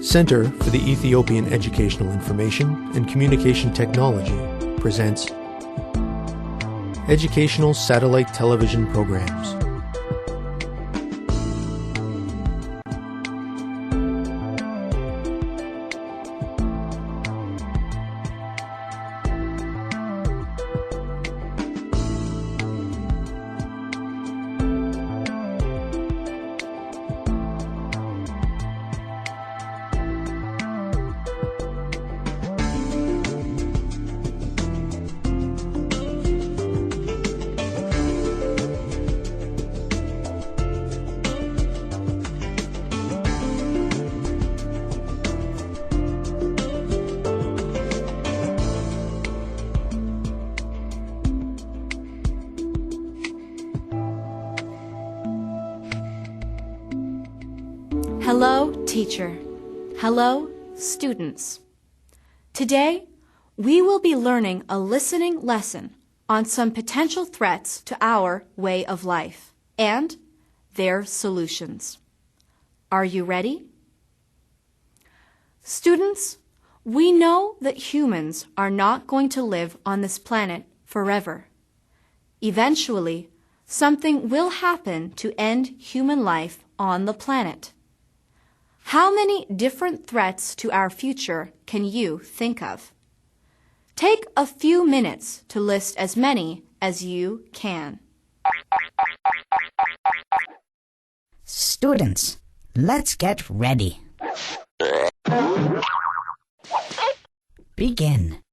Center for the Ethiopian Educational Information and Communication Technology presents Educational Satellite Television Programs. Hello, teacher. Hello, students. Today, we will be learning a listening lesson on some potential threats to our way of life and their solutions. Are you ready? Students, we know that humans are not going to live on this planet forever. Eventually, something will happen to end human life on the planet. How many different threats to our future can you think of? Take a few minutes to list as many as you can. Students, let's get ready. Begin.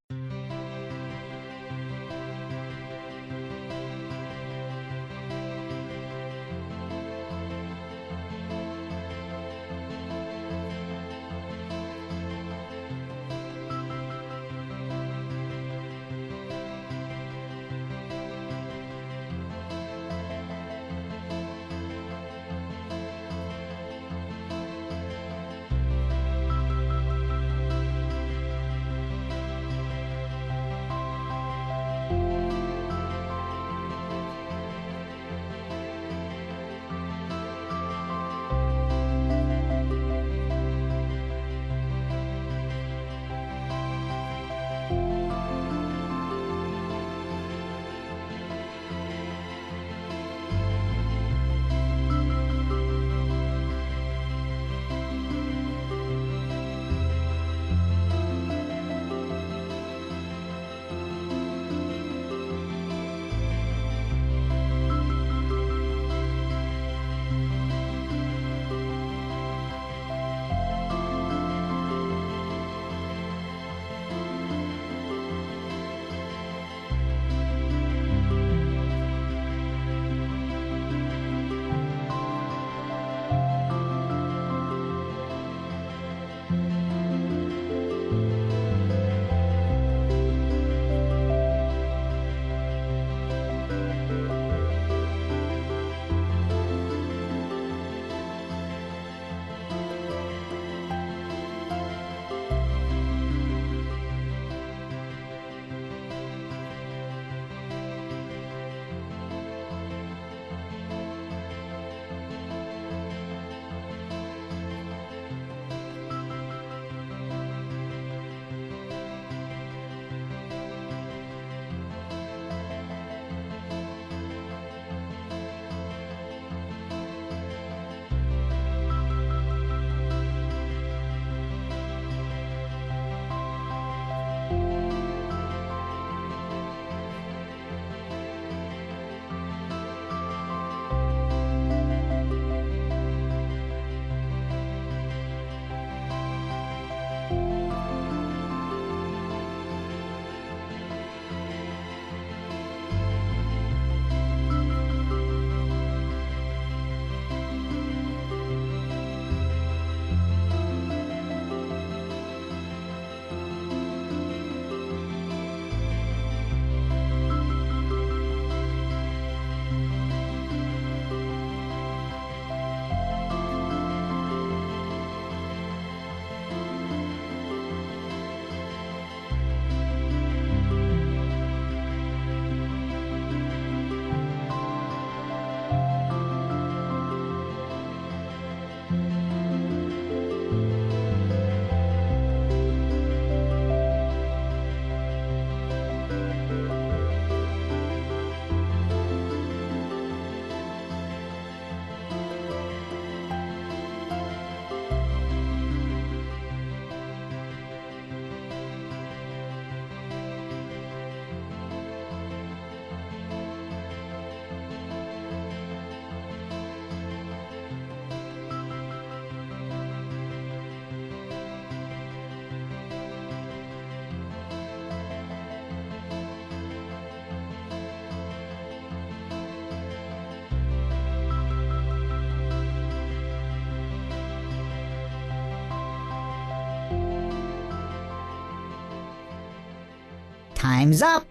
Time's up!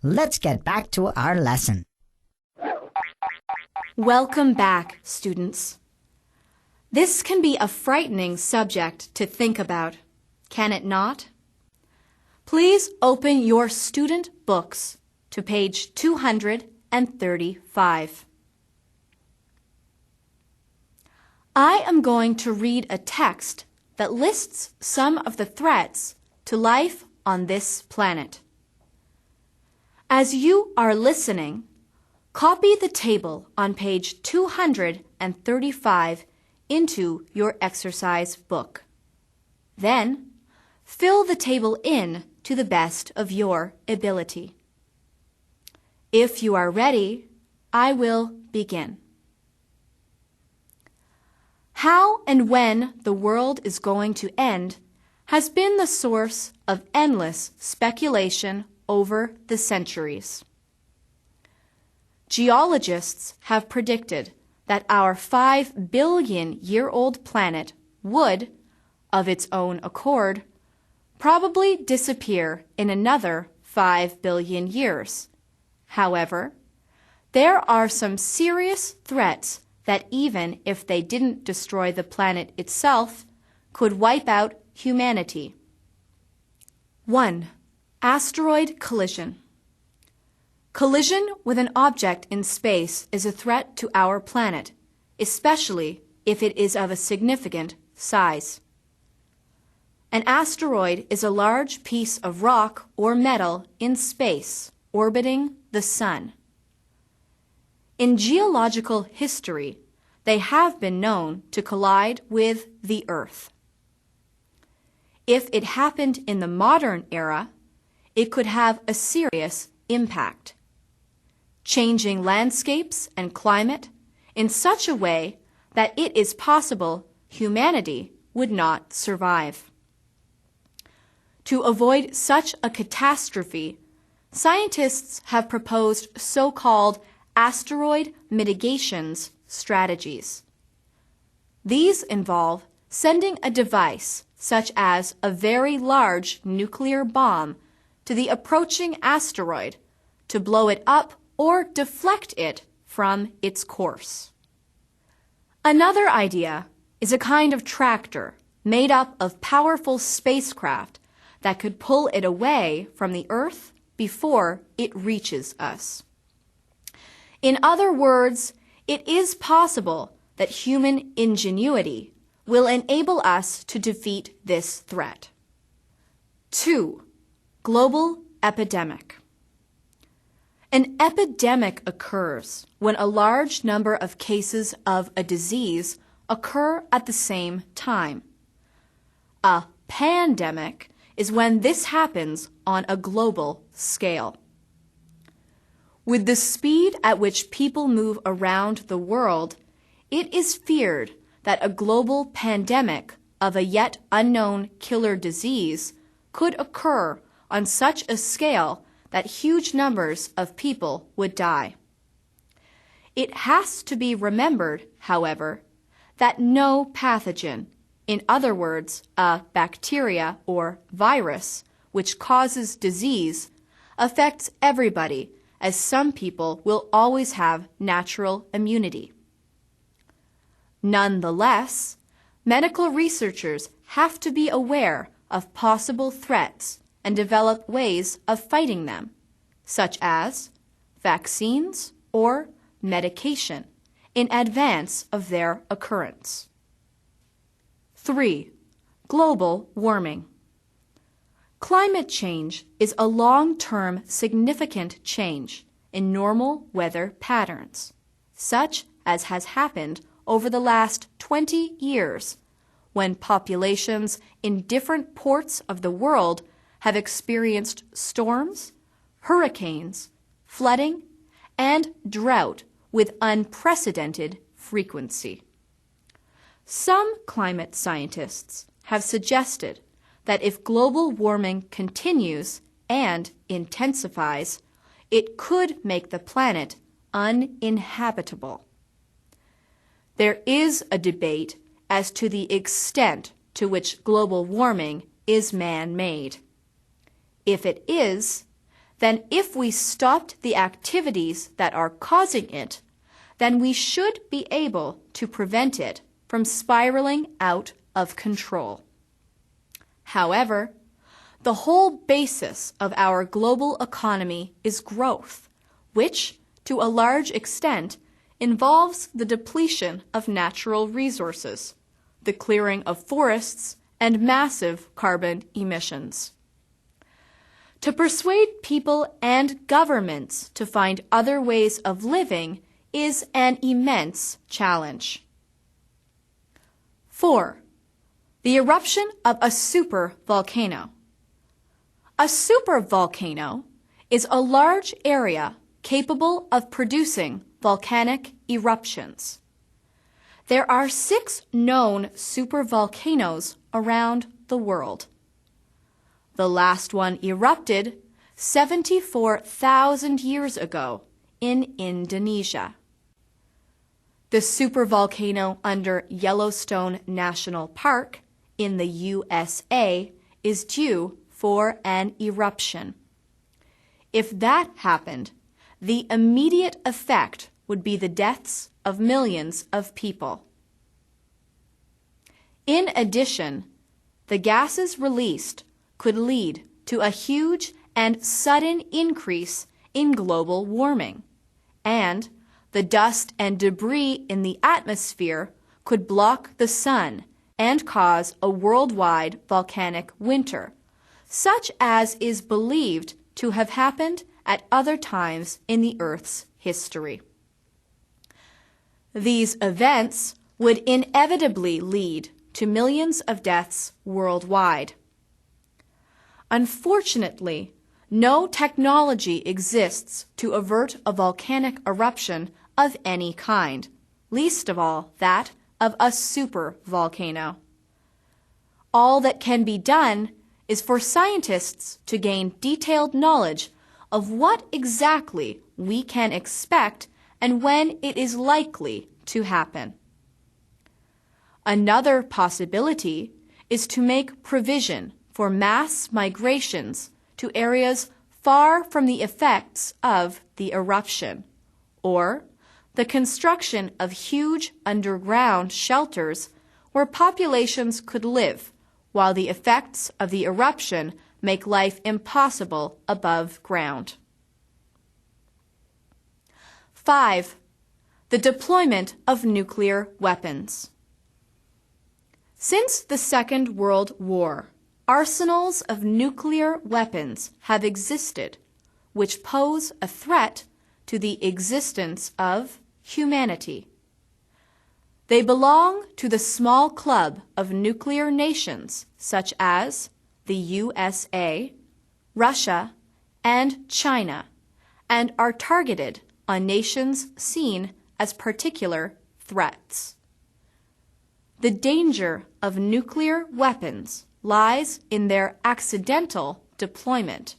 Let's get back to our lesson. Welcome back, students. This can be a frightening subject to think about, can it not? Please open your student books to page 235. I am going to read a text that lists some of the threats to life on this planet. As you are listening, copy the table on page 235 into your exercise book. Then, fill the table in to the best of your ability. If you are ready, I will begin. How and when the world is going to end has been the source of endless speculation over the centuries. Geologists have predicted that our 5-billion-year-old planet would, of its own accord, probably disappear in another 5 billion years. However, there are some serious threats that even if they didn't destroy the planet itself, could wipe out humanity. 1. Asteroid collision. Collision with an object in space is a threat to our planet, especially if it is of a significant size. An asteroid is a large piece of rock or metal in space orbiting the sun. In geological history, they have been known to collide with the Earth. If it happened in the modern era, it could have a serious impact, changing landscapes and climate in such a way that it is possible humanity would not survive. To avoid such a catastrophe, scientists have proposed so-called asteroid mitigations strategies. These involve sending a device, such as a very large nuclear bomb, to the approaching asteroid to blow it up or deflect it from its course. Another idea is a kind of tractor made up of powerful spacecraft that could pull it away from the Earth before it reaches us. In other words, it is possible that human ingenuity will enable us to defeat this threat. 2. Global epidemic. An epidemic occurs when a large number of cases of a disease occur at the same time. A pandemic is when this happens on a global scale. With the speed at which people move around the world, it is feared that a global pandemic of a yet unknown killer disease could occur on such a scale that huge numbers of people would die. It has to be remembered, however, that no pathogen, in other words, a bacteria or virus, which causes disease, affects everybody, as some people will always have natural immunity. Nonetheless, medical researchers have to be aware of possible threats and develop ways of fighting them, such as vaccines or medication, in advance of their occurrence. 3. Global warming. Climate change is a long-term significant change in normal weather patterns, such as has happened over the last 20 years, when populations in different ports of the world have experienced storms, hurricanes, flooding, and drought with unprecedented frequency. Some climate scientists have suggested that if global warming continues and intensifies, it could make the planet uninhabitable. There is a debate as to the extent to which global warming is man-made. If it is, then if we stopped the activities that are causing it, then we should be able to prevent it from spiraling out of control. However, the whole basis of our global economy is growth, which, to a large extent, involves the depletion of natural resources, the clearing of forests, and massive carbon emissions. To persuade people and governments to find other ways of living is an immense challenge. 4. The eruption of a supervolcano. A supervolcano is a large area capable of producing volcanic eruptions. There are 6 known supervolcanoes around the world. The last one erupted 74,000 years ago in Indonesia. The supervolcano under Yellowstone National Park in the USA is due for an eruption. If that happened, the immediate effect would be the deaths of millions of people. In addition, the gases released could lead to a huge and sudden increase in global warming, and the dust and debris in the atmosphere could block the sun and cause a worldwide volcanic winter, such as is believed to have happened at other times in the Earth's history. These events would inevitably lead to millions of deaths worldwide. Unfortunately, no technology exists to avert a volcanic eruption of any kind, least of all that of a supervolcano. All that can be done is for scientists to gain detailed knowledge of what exactly we can expect and when it is likely to happen. Another possibility is to make provision for mass migrations to areas far from the effects of the eruption, or the construction of huge underground shelters where populations could live while the effects of the eruption make life impossible above ground. 5. The deployment of nuclear weapons. Since the Second World War, arsenals of nuclear weapons have existed, which pose a threat to the existence of humanity. They belong to the small club of nuclear nations such as the USA, Russia, and China, and are targeted on nations seen as particular threats. The danger of nuclear weapons lies in their accidental deployment,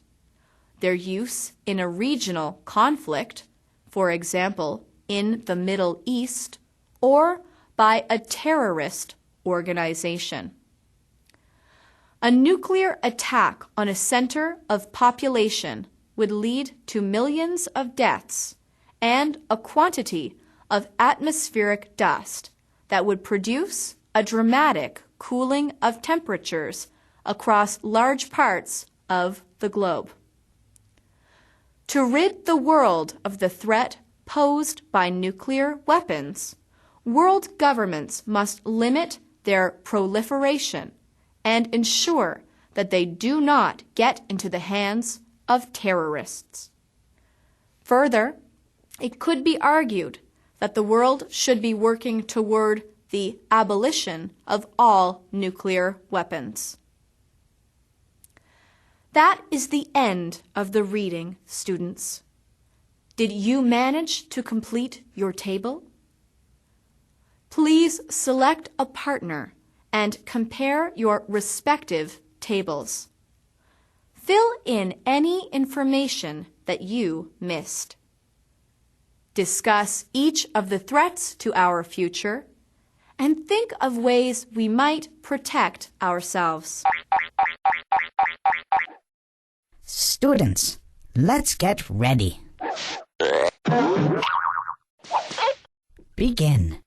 their use in a regional conflict, for example, in the Middle East, or by a terrorist organization. A nuclear attack on a center of population would lead to millions of deaths and a quantity of atmospheric dust that would produce a dramatic cooling of temperatures across large parts of the globe. To rid the world of the threat posed by nuclear weapons, world governments must limit their proliferation and ensure that they do not get into the hands of terrorists. Further, it could be argued that the world should be working toward the abolition of all nuclear weapons. That is the end of the reading, students. Did you manage to complete your table? Please select a partner and compare your respective tables. Fill in any information that you missed. Discuss each of the threats to our future and think of ways we might protect ourselves. Students, let's get ready. Begin.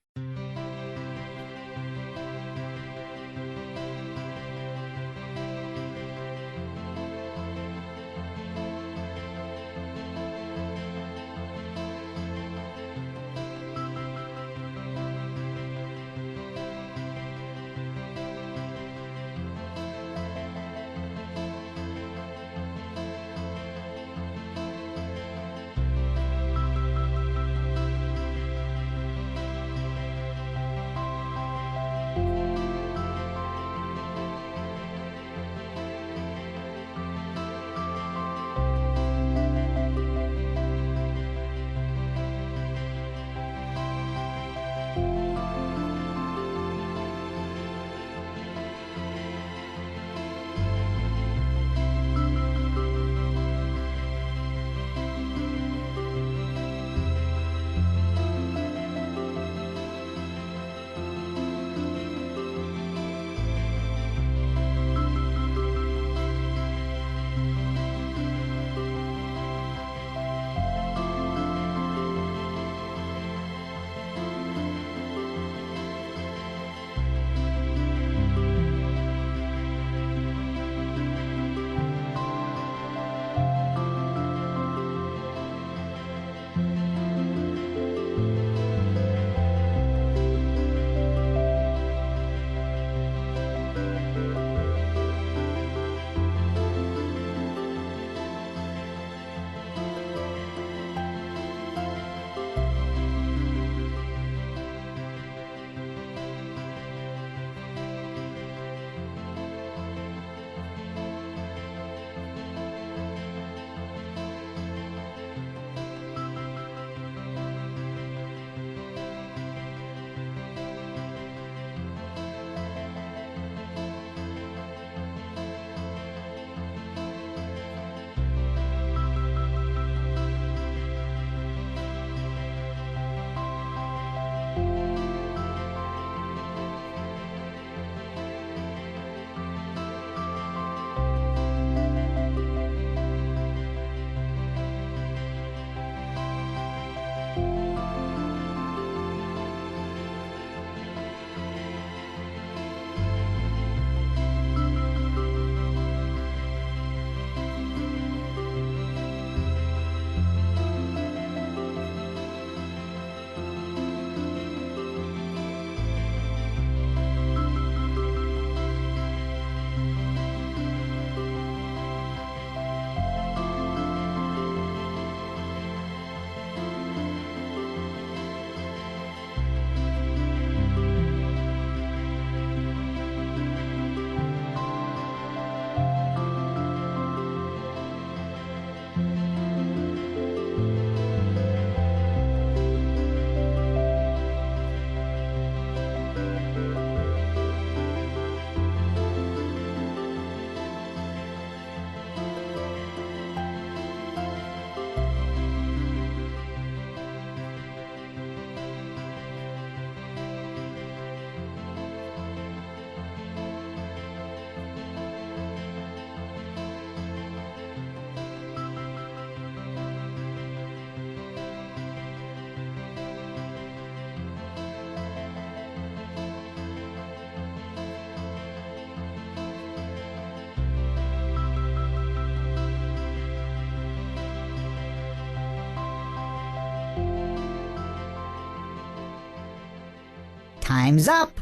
Time's up.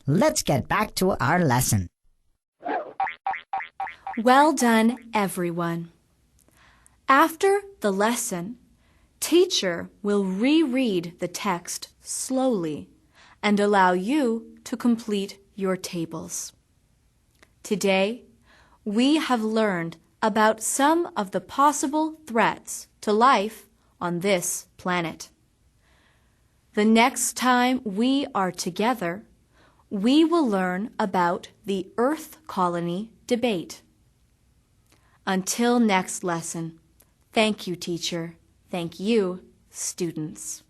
Let's get back to our lesson. Well done, everyone. After the lesson, teacher will reread the text slowly and allow you to complete your tables. Today, we have learned about some of the possible threats to life on this planet. The next time we are together, we will learn about the Earth colony debate. Until next lesson, thank you, teacher. Thank you, students.